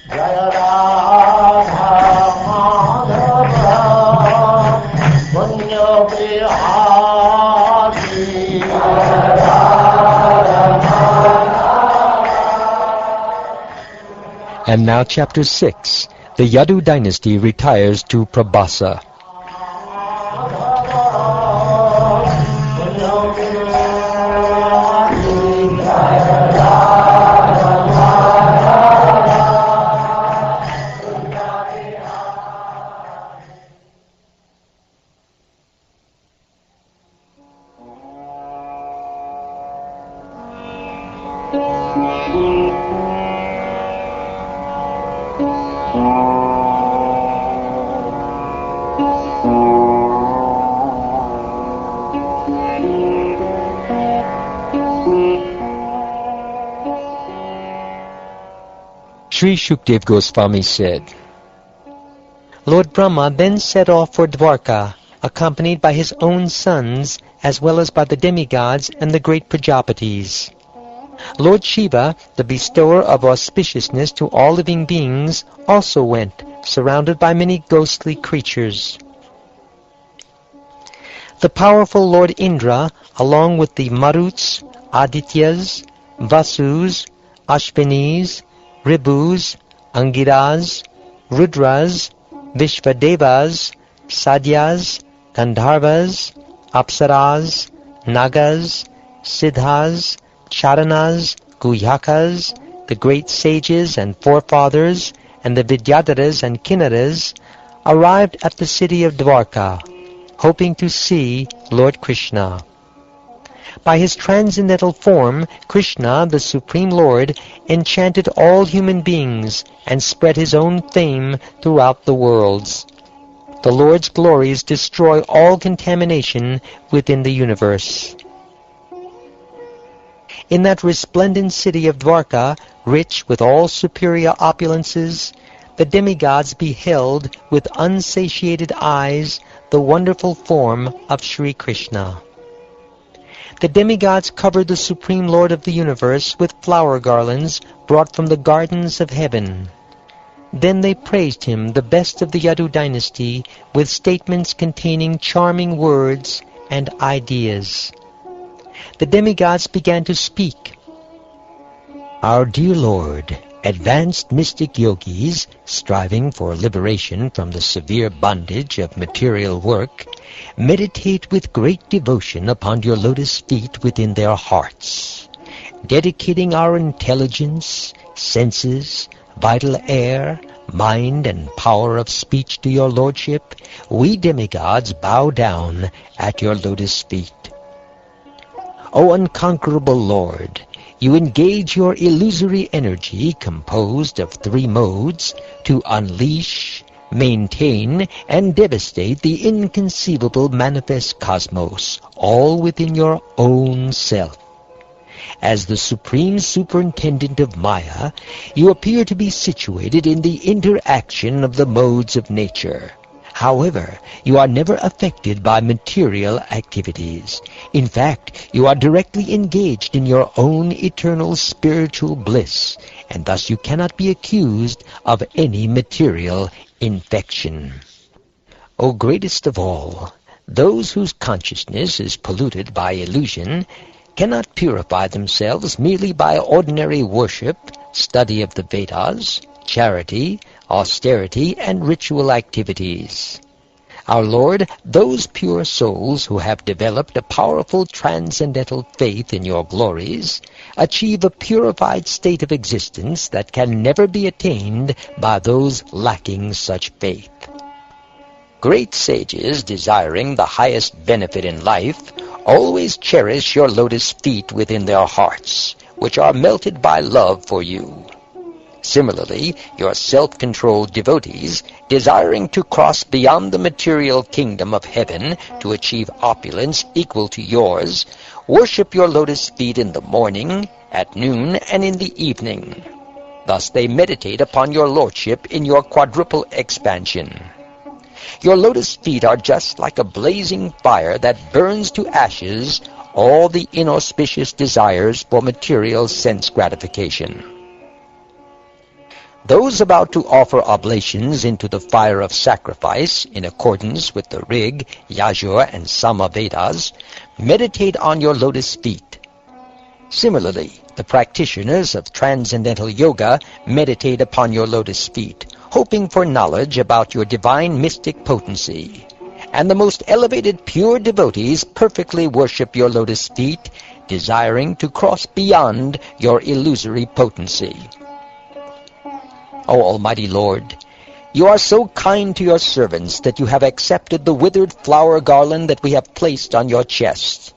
Jaya Radha Madhava Punya Bihari. And now Chapter 6. The Yadu dynasty retires to Prabhasa. Sri Shukdev Goswami said, Lord Brahma then set off for Dwarka, accompanied by his own sons, as well as by the demigods and the great Prajapatis. Lord Shiva, the bestower of auspiciousness to all living beings, also went, surrounded by many ghostly creatures. The powerful Lord Indra, along with the Maruts, Adityas, Vasus, Ashvinis, Ribus, Angiras, Rudras, Vishvadevas, Sadyas, Gandharvas, Apsaras, Nagas, Siddhas, Charanas, Guhyakas, the great sages and forefathers, and the Vidyadharas and Kinnaras, arrived at the city of Dwarka, hoping to see Lord Krishna. By his transcendental form, Krishna, the Supreme Lord, enchanted all human beings and spread his own fame throughout the worlds. The Lord's glories destroy all contamination within the universe. In that resplendent city of Dwarka, rich with all superior opulences, the demigods beheld with unsatiated eyes the wonderful form of Sri Krishna. The demigods covered the Supreme Lord of the universe with flower garlands brought from the gardens of heaven. Then they praised him, the best of the Yadu dynasty, with statements containing charming words and ideas. The demigods began to speak. Our dear Lord, advanced mystic yogis, striving for liberation from the severe bondage of material work, meditate with great devotion upon your lotus feet within their hearts. Dedicating our intelligence, senses, vital air, mind, and power of speech to your lordship, we demigods bow down at your lotus feet. O unconquerable Lord, you engage your illusory energy, composed of 3 modes, to unleash, maintain, and devastate the inconceivable manifest cosmos, all within your own self. As the supreme superintendent of Maya, you appear to be situated in the interaction of the modes of nature. However, you are never affected by material activities. In fact, you are directly engaged in your own eternal spiritual bliss, and thus you cannot be accused of any material infection. O greatest of all, those whose consciousness is polluted by illusion cannot purify themselves merely by ordinary worship, study of the Vedas, charity, austerity, and ritual activities. Our Lord, those pure souls who have developed a powerful transcendental faith in your glories achieve a purified state of existence that can never be attained by those lacking such faith. Great sages, desiring the highest benefit in life, always cherish your lotus feet within their hearts, which are melted by love for you. Similarly, your self-controlled devotees, desiring to cross beyond the material kingdom of heaven to achieve opulence equal to yours, worship your lotus feet in the morning, at noon, and in the evening. Thus they meditate upon your lordship in your quadruple expansion. Your lotus feet are just like a blazing fire that burns to ashes all the inauspicious desires for material sense gratification. Those about to offer oblations into the fire of sacrifice in accordance with the Rig, Yajur, and Samavedas meditate on your lotus feet. Similarly, the practitioners of Transcendental Yoga meditate upon your lotus feet, hoping for knowledge about your divine mystic potency. And the most elevated pure devotees perfectly worship your lotus feet, desiring to cross beyond your illusory potency. O Almighty Lord, you are so kind to your servants that you have accepted the withered flower garland that we have placed on your chest.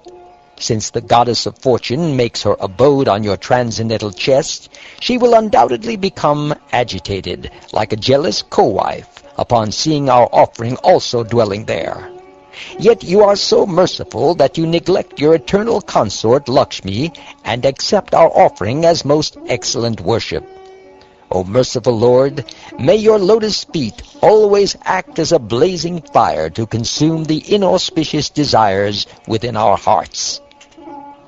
Since the goddess of fortune makes her abode on your transcendental chest, she will undoubtedly become agitated, like a jealous co-wife, upon seeing our offering also dwelling there. Yet you are so merciful that you neglect your eternal consort Lakshmi and accept our offering as most excellent worship. O merciful Lord, may your lotus feet always act as a blazing fire to consume the inauspicious desires within our hearts.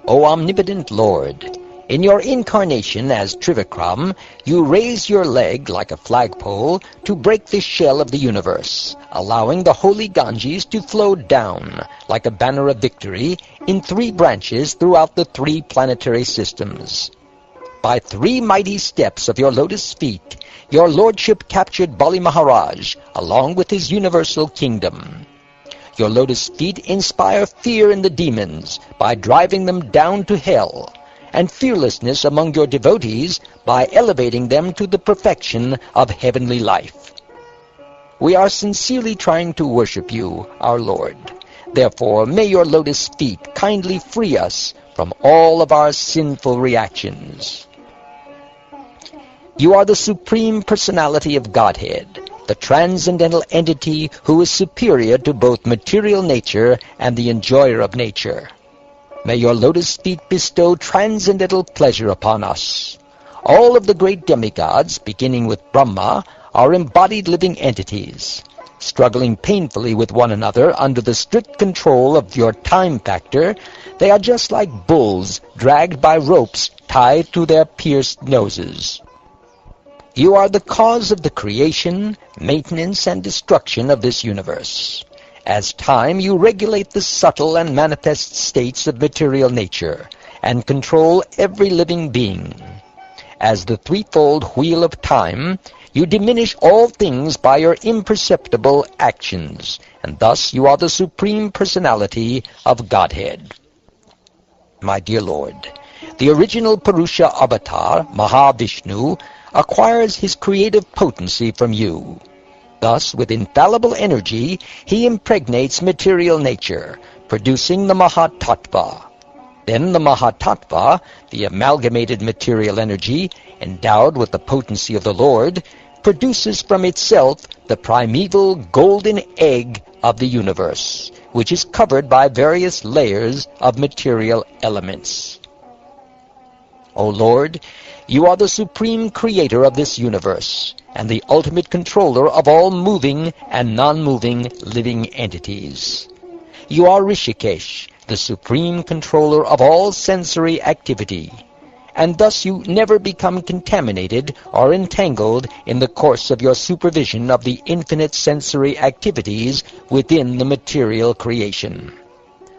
O omnipotent Lord, in your incarnation as Trivikram, you raise your leg like a flagpole to break the shell of the universe, allowing the holy Ganges to flow down like a banner of victory in 3 branches throughout the 3 planetary systems. By 3 mighty steps of your lotus feet, your lordship captured Bali Maharaj along with his universal kingdom. Your lotus feet inspire fear in the demons by driving them down to hell, and fearlessness among your devotees by elevating them to the perfection of heavenly life. We are sincerely trying to worship you, our Lord. Therefore, may your lotus feet kindly free us from all of our sinful reactions. You are the Supreme Personality of Godhead, the transcendental entity who is superior to both material nature and the enjoyer of nature. May your lotus feet bestow transcendental pleasure upon us. All of the great demigods, beginning with Brahma, are embodied living entities. Struggling painfully with one another under the strict control of your time factor, they are just like bulls dragged by ropes tied to their pierced noses. You are the cause of the creation, maintenance, and destruction of this universe. As time, you regulate the subtle and manifest states of material nature, and control every living being. As the threefold wheel of time, you diminish all things by your imperceptible actions, and thus you are the Supreme Personality of Godhead. My dear Lord, the original Purusha avatar, Mahavishnu, acquires his creative potency from you. Thus, with infallible energy, he impregnates material nature, producing the Mahatattva. Then the Mahatattva, the amalgamated material energy, endowed with the potency of the Lord, produces from itself the primeval golden egg of the universe, which is covered by various layers of material elements. O Lord, you are the supreme creator of this universe, and the ultimate controller of all moving and non-moving living entities. You are Rishikesh, the supreme controller of all sensory activity, and thus you never become contaminated or entangled in the course of your supervision of the infinite sensory activities within the material creation.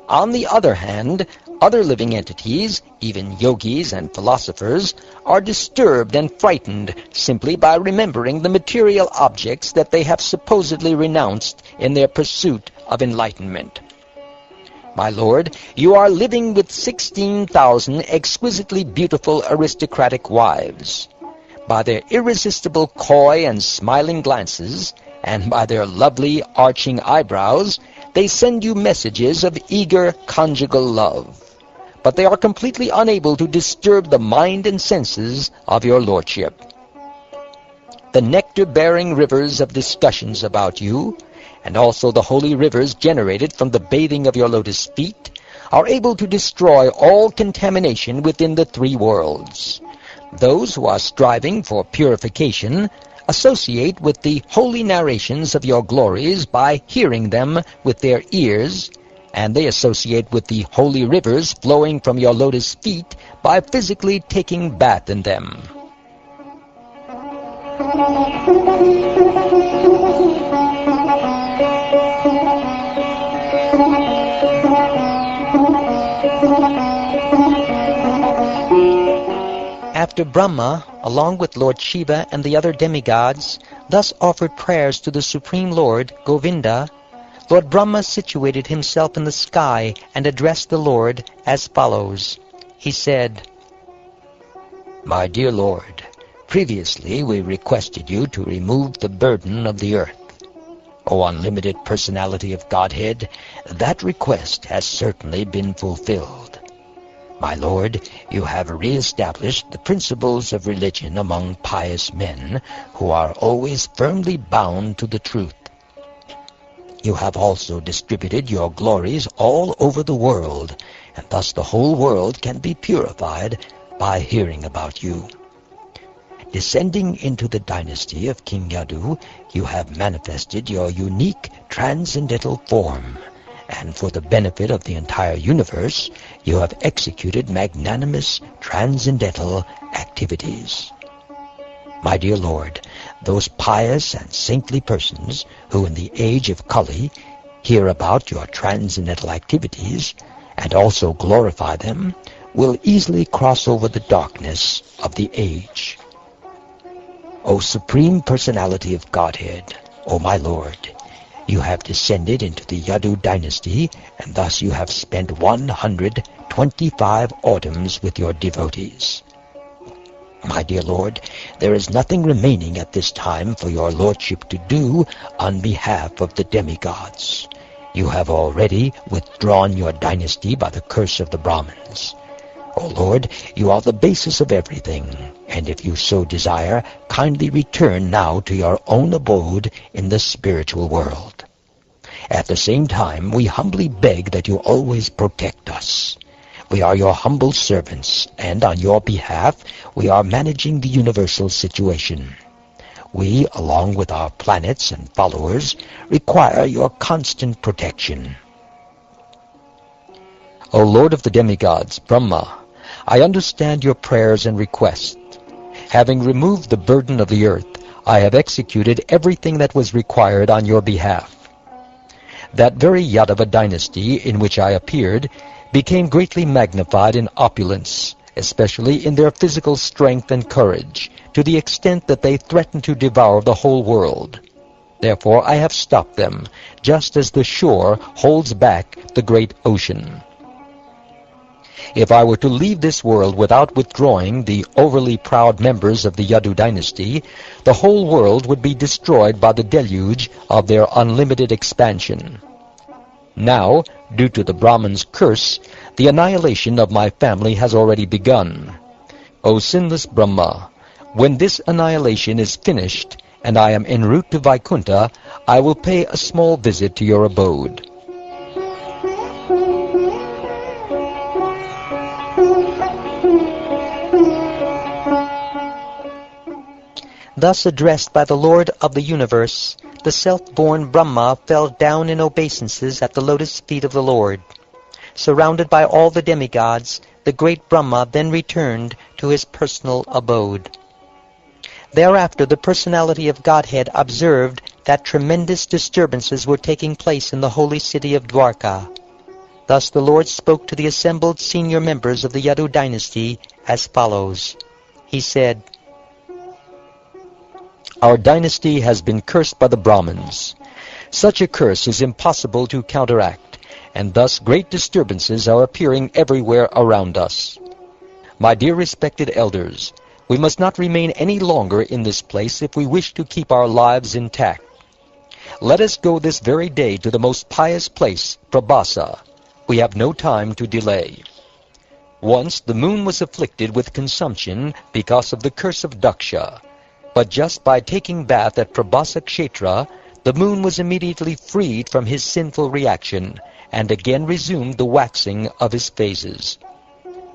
On the other hand, other living entities, even yogis and philosophers, are disturbed and frightened simply by remembering the material objects that they have supposedly renounced in their pursuit of enlightenment. My Lord, you are living with 16,000 exquisitely beautiful aristocratic wives. By their irresistible coy and smiling glances, and by their lovely arching eyebrows, they send you messages of eager conjugal love. But they are completely unable to disturb the mind and senses of your lordship. The nectar-bearing rivers of discussions about you, and also the holy rivers generated from the bathing of your lotus feet, are able to destroy all contamination within the 3 worlds. Those who are striving for purification associate with the holy narrations of your glories by hearing them with their ears, and they associate with the holy rivers flowing from your lotus feet by physically taking bath in them. After Brahma, along with Lord Shiva and the other demigods, thus offered prayers to the Supreme Lord, Govinda, Lord Brahma situated himself in the sky and addressed the Lord as follows. He said, My dear Lord, previously we requested you to remove the burden of the earth. O unlimited personality of Godhead, that request has certainly been fulfilled. My Lord, you have re-established the principles of religion among pious men who are always firmly bound to the truth. You have also distributed your glories all over the world, and thus the whole world can be purified by hearing about you. Descending into the dynasty of King Yadu, you have manifested your unique transcendental form, and for the benefit of the entire universe, you have executed magnanimous transcendental activities. My dear Lord, those pious and saintly persons who in the age of Kali hear about your transcendental activities and also glorify them will easily cross over the darkness of the age. O Supreme Personality of Godhead, O my Lord, you have descended into the Yadu dynasty, and thus you have spent 125 autumns with your devotees. My dear Lord, there is nothing remaining at this time for your lordship to do on behalf of the demigods. You have already withdrawn your dynasty by the curse of the Brahmins. O Lord, you are the basis of everything, and if you so desire, kindly return now to your own abode in the spiritual world. At the same time, we humbly beg that you always protect us. We are your humble servants, and on your behalf, we are managing the universal situation. We, along with our planets and followers, require your constant protection. O Lord of the demigods, Brahma, I understand your prayers and requests. Having removed the burden of the earth, I have executed everything that was required on your behalf. That very Yadava dynasty in which I appeared became greatly magnified in opulence, especially in their physical strength and courage, to the extent that they threatened to devour the whole world. Therefore I have stopped them, just as the shore holds back the great ocean. If I were to leave this world without withdrawing the overly proud members of the Yadu dynasty, the whole world would be destroyed by the deluge of their unlimited expansion. Now, due to the Brahman's curse, the annihilation of my family has already begun. O sinless Brahma, when this annihilation is finished, and I am en route to Vaikuntha, I will pay a small visit to your abode. Thus addressed by the Lord of the universe, the self-born Brahma fell down in obeisances at the lotus feet of the Lord. Surrounded by all the demigods, the great Brahma then returned to his personal abode. Thereafter the personality of Godhead observed that tremendous disturbances were taking place in the holy city of Dwarka. Thus the Lord spoke to the assembled senior members of the Yadu dynasty as follows. He said, Our dynasty has been cursed by the Brahmins. Such a curse is impossible to counteract, and thus great disturbances are appearing everywhere around us. My dear respected elders, we must not remain any longer in this place if we wish to keep our lives intact. Let us go this very day to the most pious place, Prabhasa. We have no time to delay. Once the moon was afflicted with consumption because of the curse of Daksha. But just by taking bath at Prabhasa Kshetra, the moon was immediately freed from his sinful reaction, and again resumed the waxing of his phases.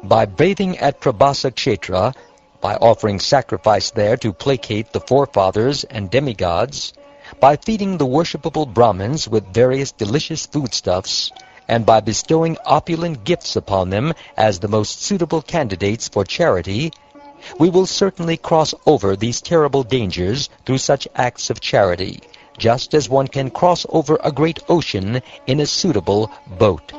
By bathing at Prabhasa Kshetra, by offering sacrifice there to placate the forefathers and demigods, by feeding the worshipable Brahmins with various delicious foodstuffs, and by bestowing opulent gifts upon them as the most suitable candidates for charity, We will certainly cross over these terrible dangers through such acts of charity, just as one can cross over a great ocean in a suitable boat.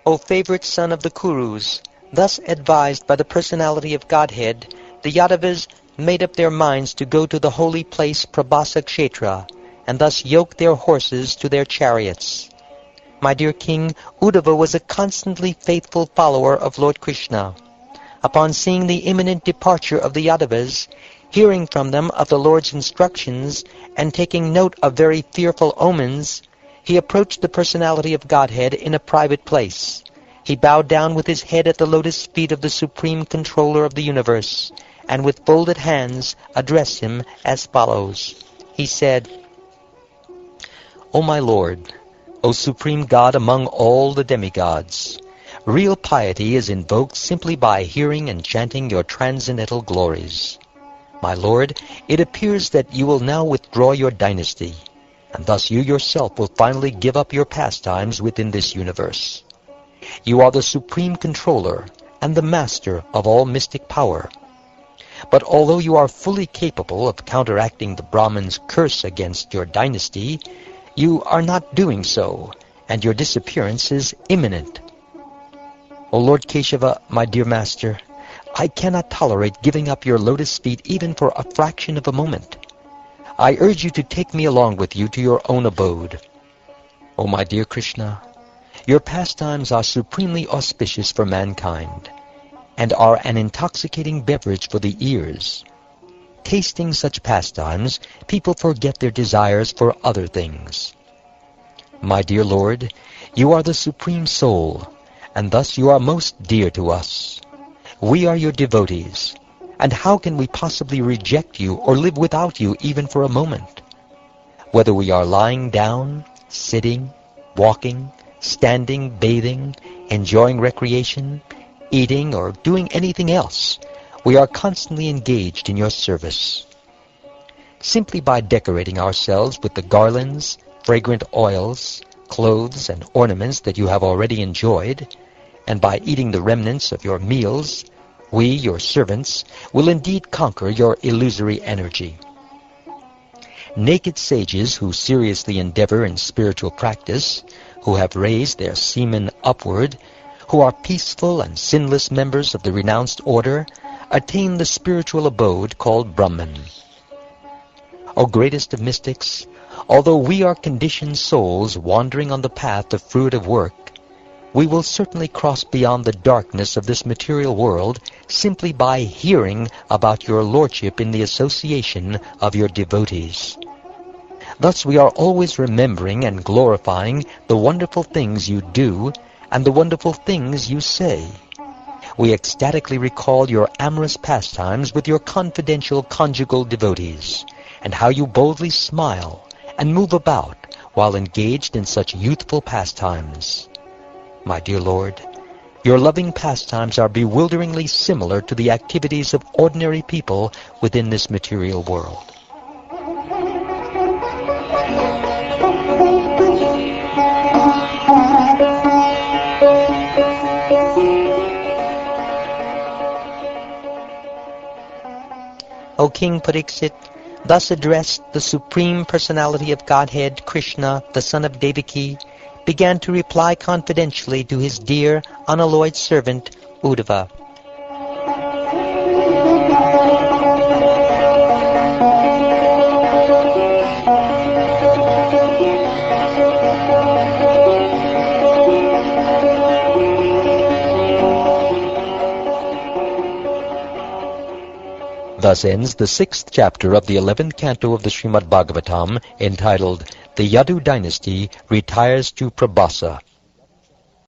O favorite son of the Kurus, thus advised by the personality of Godhead, the Yadavas made up their minds to go to the holy place Prabhasa Kshetra, and thus yoke their horses to their chariots. My dear king, Uddhava was a constantly faithful follower of Lord Krishna. Upon seeing the imminent departure of the Yadavas, hearing from them of the Lord's instructions, and taking note of very fearful omens, he approached the personality of Godhead in a private place. He bowed down with his head at the lotus feet of the Supreme Controller of the universe, and with folded hands addressed him as follows. He said, O my Lord, O Supreme God among all the demigods, real piety is invoked simply by hearing and chanting your transcendental glories. My Lord, it appears that you will now withdraw your dynasty, and thus you yourself will finally give up your pastimes within this universe. You are the Supreme Controller and the Master of all mystic power. But although you are fully capable of counteracting the Brahmin's curse against your dynasty, you are not doing so, and your disappearance is imminent. O Lord Keshava, my dear Master, I cannot tolerate giving up your lotus feet even for a fraction of a moment. I urge you to take me along with you to your own abode. O my dear Krishna, your pastimes are supremely auspicious for mankind, and are an intoxicating beverage for the ears. Tasting such pastimes, people forget their desires for other things. My dear Lord, you are the Supreme Soul, and thus you are most dear to us. We are your devotees, and how can we possibly reject you or live without you even for a moment? Whether we are lying down, sitting, walking, standing, bathing, enjoying recreation, eating, or doing anything else, we are constantly engaged in your service. Simply by decorating ourselves with the garlands, fragrant oils, clothes, and ornaments that you have already enjoyed, and by eating the remnants of your meals, we, your servants, will indeed conquer your illusory energy. Naked sages who seriously endeavor in spiritual practice, who have raised their semen upward, who are peaceful and sinless members of the renounced order, attain the spiritual abode called Brahman. O greatest of mystics, although we are conditioned souls wandering on the path of fruitive work, we will certainly cross beyond the darkness of this material world simply by hearing about your lordship in the association of your devotees. Thus we are always remembering and glorifying the wonderful things you do and the wonderful things you say. We ecstatically recall your amorous pastimes with your confidential conjugal devotees, and how you boldly smile and move about while engaged in such youthful pastimes. My dear Lord, your loving pastimes are bewilderingly similar to the activities of ordinary people within this material world. O King Pariksit, thus addressed the Supreme Personality of Godhead, Krishna, the son of Devaki, began to reply confidentially to his dear, unalloyed servant, Uddhava. Thus ends the 6th chapter of the 11th canto of the Srimad Bhagavatam, entitled, The Yadu Dynasty Retires to Prabhasa.